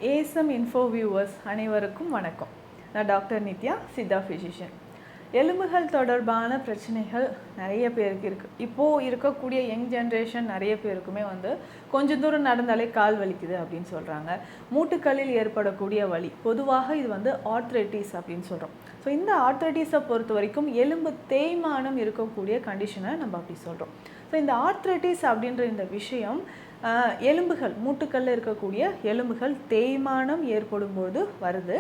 ASM info viewers அனைவருக்கும் வணக்கம். நான் டாக்டர் நித்யா, சித்தா ஃபிசிஷியன். எலும்புகள் தொடர்பான பிரச்சனைகள் நிறைய பேருக்கு இருக்குது. இப்போது இருக்கக்கூடிய யங் ஜென்ரேஷன் நிறைய பேருக்குமே கொஞ்சம் தூரம் நடந்தாலே கால் வலிக்குது அப்படின்னு சொல்கிறாங்க. மூட்டுக்களில் ஏற்படக்கூடிய வலி, பொதுவாக இது ஆர்த்ரைட்டிஸ் அப்படின்னு சொல்கிறோம். ஸோ இந்த ஆர்த்ரைட்டிஸை பொறுத்த வரைக்கும் எலும்பு தேய்மானம் இருக்கக்கூடிய கண்டிஷனை நம்ம அப்படி சொல்கிறோம். ஸோ இந்த ஆர்த்ரைட்டிஸ் அப்படின்ற இந்த விஷயம் எலும்புகள், மூட்டுக்களில் இருக்கக்கூடிய எலும்புகள் தேய்மானம் ஏற்படும்போது வருது.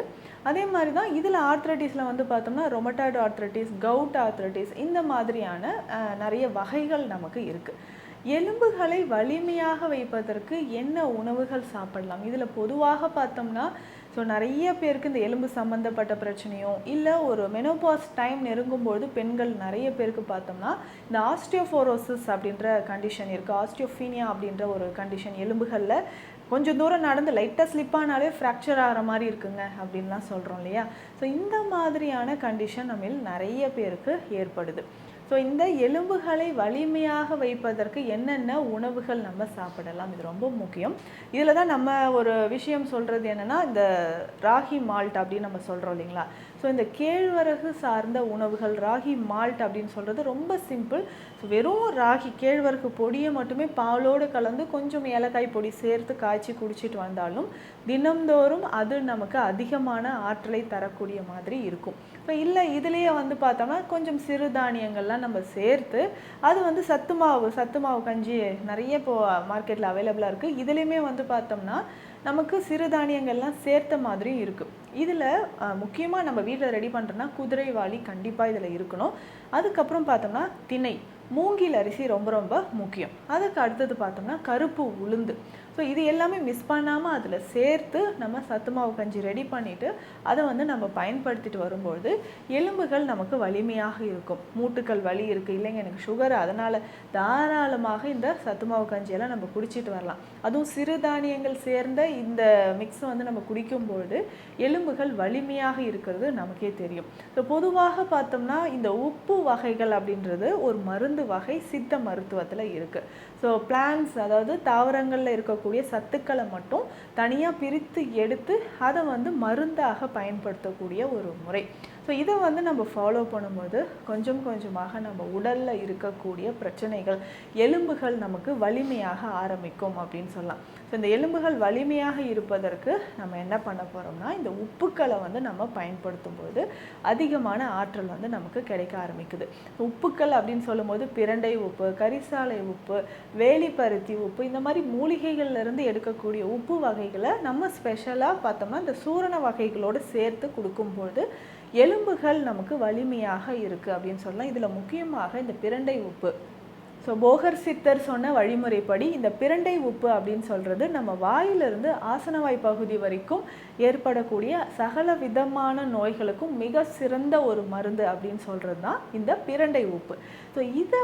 அதே மாதிரி தான் இதில் ஆர்த்ரைட்டிஸில் பார்த்தோம்னா ரொமட்டாய்டு ஆர்த்ரைட்டிஸ், கவுட் ஆர்த்ரைட்டிஸ், இந்த மாதிரியான நிறைய வகைகள் நமக்கு இருக்குது. எலும்புகளை வலிமையாக வைப்பதற்கு என்ன உணவுகள் சாப்பிடலாம்? இதில் பொதுவாக பார்த்தோம்னா நிறைய பேருக்கு இந்த எலும்பு சம்மந்தப்பட்ட பிரச்சனையோ இல்லை ஒரு மெனோபாஸ் டைம் நெருங்கும்போது பெண்கள் நிறைய பேருக்கு பார்த்தோம்னா இந்த ஆஸ்டியோஃபோரோசிஸ் அப்படின்ற கண்டிஷன் இருக்குது. ஆஸ்டியோஃபீனியா அப்படின்ற ஒரு கண்டிஷன், எலும்புகளில் கொஞ்சம் தூரம் நடந்து லைட்டாக ஸ்லிப்பானாலே ஃப்ராக்சர் ஆகிற மாதிரி இருக்குங்க அப்படின்லாம் சொல்கிறோம் இல்லையா? ஸோ இந்த மாதிரியான கண்டிஷன் நம்மில் நிறைய பேருக்கு ஏற்படுது. ஸோ இந்த எலும்புகளை வலிமையாக வைப்பதற்கு என்னென்ன உணவுகள் நம்ம சாப்பிடலாம், இது ரொம்ப முக்கியம். இதில் தான் நம்ம ஒரு விஷயம் சொல்கிறது என்னென்னா, இந்த ராகி மால்ட் அப்படின்னு நம்ம சொல்கிறோம் இல்லைங்களா? ஸோ இந்த கேழ்வரகு சார்ந்த உணவுகள், ராகி மால்ட் அப்படின்னு சொல்கிறது ரொம்ப சிம்பிள். ஸோ வெறும் ராகி கேழ்வரகு பொடியை மட்டுமே பாலோடு கலந்து கொஞ்சம் ஏலக்காய் பொடி சேர்த்து காய்ச்சி குடிச்சிட்டு வந்தாலும் தினம்தோறும் அது நமக்கு அதிகமான ஆற்றலை தரக்கூடிய மாதிரி இருக்கும். இப்போ இல்லை இதுலேயே பார்த்தோம்னா கொஞ்சம் சிறுதானியங்கள்லாம் நம்ம சேர்த்து அது சத்து மாவு கஞ்சி நிறைய இப்போது மார்க்கெட்டில் அவைலபிளாக இருக்குது. இதுலேயுமே பார்த்தோம்னா நமக்கு சிறுதானியங்கள்லாம் சேர்த்த மாதிரியும் இருக்குது. இதில் முக்கியமாக நம்ம வீட்டில் ரெடி பண்ணுறோன்னா குதிரைவாலி கண்டிப்பாக இதில் இருக்கணும். அதுக்கப்புறம் பார்த்தோம்னா திணை, மூங்கில் அரிசி ரொம்ப ரொம்ப முக்கியம். அதுக்கு அடுத்தது பார்த்தோம்னா கருப்பு உளுந்து. ஸோ இது எல்லாமே மிஸ் பண்ணாமல் அதில் சேர்த்து நம்ம சத்து மாவு கஞ்சி ரெடி பண்ணிவிட்டு அதை நம்ம பயன்படுத்திட்டு வரும்போது எலும்புகள் நமக்கு வலிமையாக இருக்கும். மூட்டுக்கள் வலி இருக்குது, இல்லைங்க எனக்கு சுகர், அதனால் தாராளமாக இந்த சத்து மாவு கஞ்சியெல்லாம் நம்ம குடிச்சிட்டு வரலாம். அதுவும் சிறுதானியங்கள் சேர்ந்த இந்த மிக்ஸ் நம்ம குடிக்கும்போது எலும்புகள் வலிமையாக இருக்கிறது நமக்கே தெரியும். ஸோ பொதுவாக பார்த்தோம்னா இந்த உப்பு வகைகள் அப்படின்றது ஒரு மருந்து வகை சித்த மருத்துவத்தில் இருக்குது. ஸோ பிளான்ஸ், அதாவது தாவரங்களில் இருக்கக்கூடிய சத்துக்களை மட்டும் தனியாக பிரித்து எடுத்து அதை மருந்தாக பயன்படுத்தக்கூடிய ஒரு முறை. ஸோ இதை நம்ம ஃபாலோ பண்ணும்போது கொஞ்சம் கொஞ்சமாக நம்ம உடலில் இருக்கக்கூடிய பிரச்சனைகள், எலும்புகள் நமக்கு வலிமையாக ஆரம்பிக்கும் அப்படின்னு சொல்லலாம். ஸோ இந்த எலும்புகள் வலிமையாக இருப்பதற்கு நம்ம என்ன பண்ண போகிறோம்னா, இந்த உப்புக்களை நம்ம பயன்படுத்தும் போது அதிகமான ஆற்றல் நமக்கு கிடைக்க ஆரம்பிக்குது. உப்புக்கள் அப்படின்னு சொல்லும்போது பிரண்டை உப்பு, கரிசாலை உப்பு, வேலிப்பருத்தி உப்பு, இந்த மாதிரி மூலிகைகள்லேருந்து எடுக்கக்கூடிய உப்பு வகைகளை நம்ம ஸ்பெஷலாக பார்த்தோம்னா இந்த சூரண வகைகளோடு சேர்த்து கொடுக்கும்போது எலும்புகள் நமக்கு வலிமையாக இருக்குது அப்படின்னு சொல்லலாம். இதில் முக்கியமாக இந்த பிரண்டை உப்பு, ஸோ போகர் சித்தர் சொன்ன வழிமுறைப்படி இந்த பிரண்டை உப்பு அப்படின்னு சொல்கிறது நம்ம வாயிலிருந்து ஆசனவாய் பகுதி வரைக்கும் ஏற்படக்கூடிய சகல விதமான நோய்களுக்கும் மிக சிறந்த ஒரு மருந்து அப்படின்னு சொல்கிறது தான் இந்த பிரண்டை உப்பு. ஸோ இதை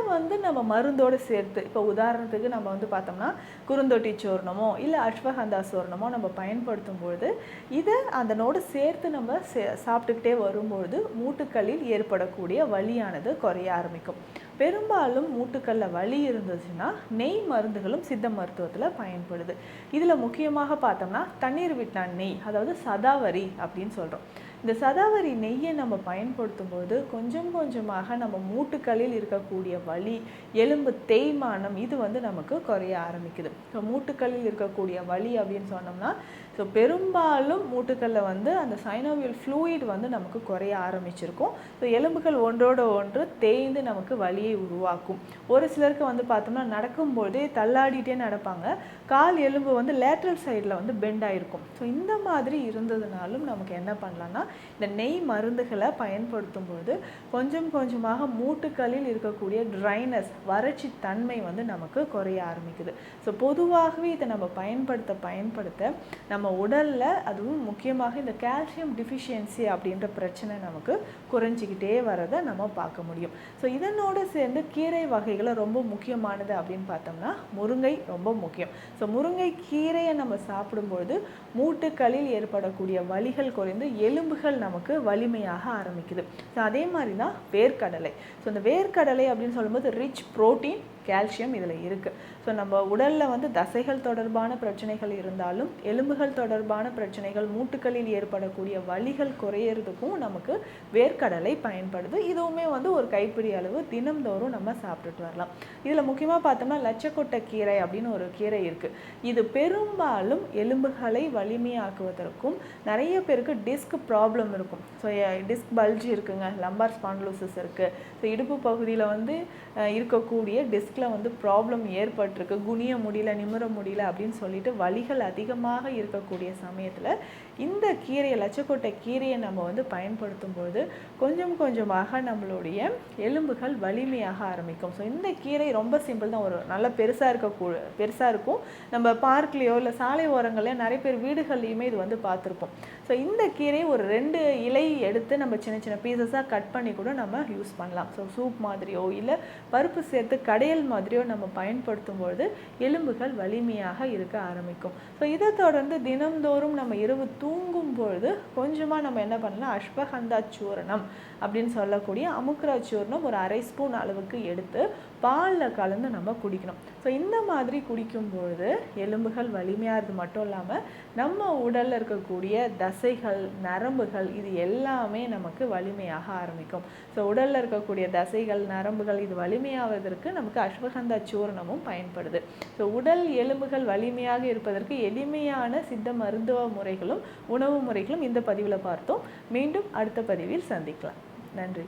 நம்ம மருந்தோடு சேர்த்து, இப்போ உதாரணத்துக்கு நம்ம பார்த்தோம்னா குறுந்தொட்டி சூர்ணமோ இல்லை அஸ்வகந்தா சூர்ணமோ நம்ம பயன்படுத்தும் பொழுது இதை அதனோடு சேர்த்து நம்ம சாப்பிட்டுக்கிட்டே வரும்பொழுது மூட்டுக்களில் ஏற்படக்கூடிய வலியானது குறைய ஆரம்பிக்கும். பெரும்பாலும் மூட்டுக்களில் வலி இருந்துச்சுன்னா நெய் மருந்துகளும் சித்த மருத்துவத்தில் பயன்படுது. இதில் முக்கியமாக பார்த்தோம்னா தண்ணீர் விட்டான் நெய், அதாவது சதாவரி அப்படின்னு சொல்கிறோம். இந்த சதாவரி நெய்யை நம்ம பயன்படுத்தும் போது கொஞ்சம் கொஞ்சமாக நம்ம மூட்டுக்களில் இருக்கக்கூடிய வலி, எலும்பு தேய்மானம் இது நமக்கு குறைய ஆரம்பிக்குது. ஸோ மூட்டுக்களில் இருக்கக்கூடிய வலி அப்படின்னு சொன்னோம்னா ஸோ பெரும்பாலும் மூட்டுக்களில் அந்த சைனோவியல் ஃப்ளூயிட் நமக்கு குறைய ஆரம்பிச்சிருக்கும். ஸோ எலும்புகள் ஒன்றோடு ஒன்று தேய்ந்து நமக்கு வலியை உருவாக்கும். ஒரு சிலருக்கு பார்த்தோம்னா நடக்கும்போதே தள்ளாடிட்டே நடப்பாங்க, கால் எலும்பு லேட்ரல் சைடில் பெண்ட் ஆகிருக்கும். ஸோ இந்த மாதிரி இருந்ததுனாலும் நமக்கு என்ன பண்ணலான்னா இந்த நெய் மருந்துகளை பயன்படுத்தும் போது கொஞ்சம் கொஞ்சமாக மூட்டுக்களில் இருக்கக்கூடிய ட்ரைனஸ், வறட்சி தன்மை நமக்கு குறைய ஆரம்பிக்குது. ஸோ பொதுவாகவே இதை நம்ம பயன்படுத்த நம்ம உடலில், அதுவும் முக்கியமாக இந்த கால்சியம் டிஃபிஷியன்சி அப்படின்ற பிரச்சனை நமக்கு குறைஞ்சிக்கிட்டே வரதை நம்ம பார்க்க முடியும். ஸோ இதனோடு சேர்ந்து கீரை வகைகளை ரொம்ப முக்கியமானது அப்படின்னு பார்த்தோம்னா முருங்கை ரொம்ப முக்கியம். ஸோ முருங்கை கீரையை நம்ம சாப்பிடும்பொழுது மூட்டுக்களில் ஏற்படக்கூடிய வலிகள் குறைந்து எலும்புகள் நமக்கு வலிமையாக ஆரம்பிக்குது. ஸோ அதே மாதிரி தான் வேர்க்கடலை. ஸோ இந்த வேர்க்கடலை அப்படின்னு சொல்லும்போது ரிச் ப்ரோட்டீன், கால்சியம் இதில் இருக்குது. ஸோ நம்ம உடலில் வந்து தசைகள் தொடர்பான பிரச்சனைகள் இருந்தாலும் எலும்புகள் தொடர்பான பிரச்சனைகள், மூட்டுகளில் ஏற்படக்கூடிய வலிகள் குறையிறதுக்கும் நமக்கு வேர்க்கடலை பயன்படுது. இதுவுமே வந்து ஒரு கைப்பிடி அளவு தினம்தோறும் நம்ம சாப்பிட்டுட்டு வரலாம். இதில் முக்கியமாக பார்த்தோம்னா லட்சக்கொட்டை கீரை அப்படின்னு ஒரு கீரை இருக்குது. இது பெரும்பாலும் எலும்புகளை வலிமையாக்குவதற்கும், நிறைய பேருக்கு டிஸ்க் ப்ராப்ளம் இருக்கும். ஸோ டிஸ்க் பல்ஜ் இருக்குங்க, லம்பார் ஸ்பான்லோசிஸ் இருக்குது. ஸோ இடுப்பு பகுதியில் வந்து இருக்கக்கூடிய டிஸ்கில் வந்து ப்ராப்ளம் ஏற்பட்டிருக்கு, குனிய முடியல, நிமிர முடியல அப்படின்னு சொல்லிட்டு வலிகள் அதிகமாக இருக்கக்கூடிய சமயத்தில் இந்த கீரையை, லட்சக்கொட்டை கீரையை நம்ம வந்து பயன்படுத்தும் பொழுது கொஞ்சம் கொஞ்சமாக நம்மளுடைய எலும்புகள் வலிமையாக ஆரம்பிக்கும். ஸோ இந்த கீரை ரொம்ப சிம்பிள் தான், ஒரு நல்ல பெருசாக இருக்கும். நம்ம பார்க்லேயோ இல்லை சாலை ஓரங்கள்லையோ நிறைய பேர் வீடுகள்லையுமே இது வந்து பார்த்துருப்போம். ஸோ இந்த கீரையை ஒரு 2 இலை எடுத்து நம்ம சின்ன சின்ன பீசஸாக கட் பண்ணி கூட நம்ம யூஸ் பண்ணலாம். ஸோ சூப் மாதிரியோ இல்லை பருப்பு சேர்த்து கடையல் மாதிரியோ நம்ம பயன்படுத்தும் பொழுது எலும்புகள் வலிமையாக இருக்க ஆரம்பிக்கும். ஸோ இதை தொடர்ந்து தினம்தோறும் நம்ம இரவு தூங்கும் பொழுது கொஞ்சமாக நம்ம என்ன பண்ணலாம், அஸ்வகந்தா சூரணம் அப்படின்னு சொல்லக்கூடிய அமுக்குரா சூர்ணம் ஒரு 1/2 ஸ்பூன் அளவுக்கு எடுத்து பாலில் கலந்து நம்ம குடிக்கணும். ஸோ இந்த மாதிரி குடிக்கும் பொழுது எலும்புகள் வலிமையாகிறது மட்டும் இல்லாமல் நம்ம உடலில் இருக்கக்கூடிய தசைகள், நரம்புகள் இது எல்லாமே நமக்கு வலிமையாக ஆரம்பிக்கும். ஸோ உடலில் இருக்கக்கூடிய தசைகள், நரம்புகள் இது வலிமையாவதற்கு நமக்கு அஸ்வகந்தா சூர்ணமும் பயன்படுது. ஸோ உடல் எலும்புகள் வலிமையாக இருப்பதற்கு எளிமையான சித்த மருத்துவ முறைகளும் உணவு முறைகளும் இந்த பதிவில் பார்த்தோம். மீண்டும் அடுத்த பதிவில் சந்திக்கலாம். நன்றி.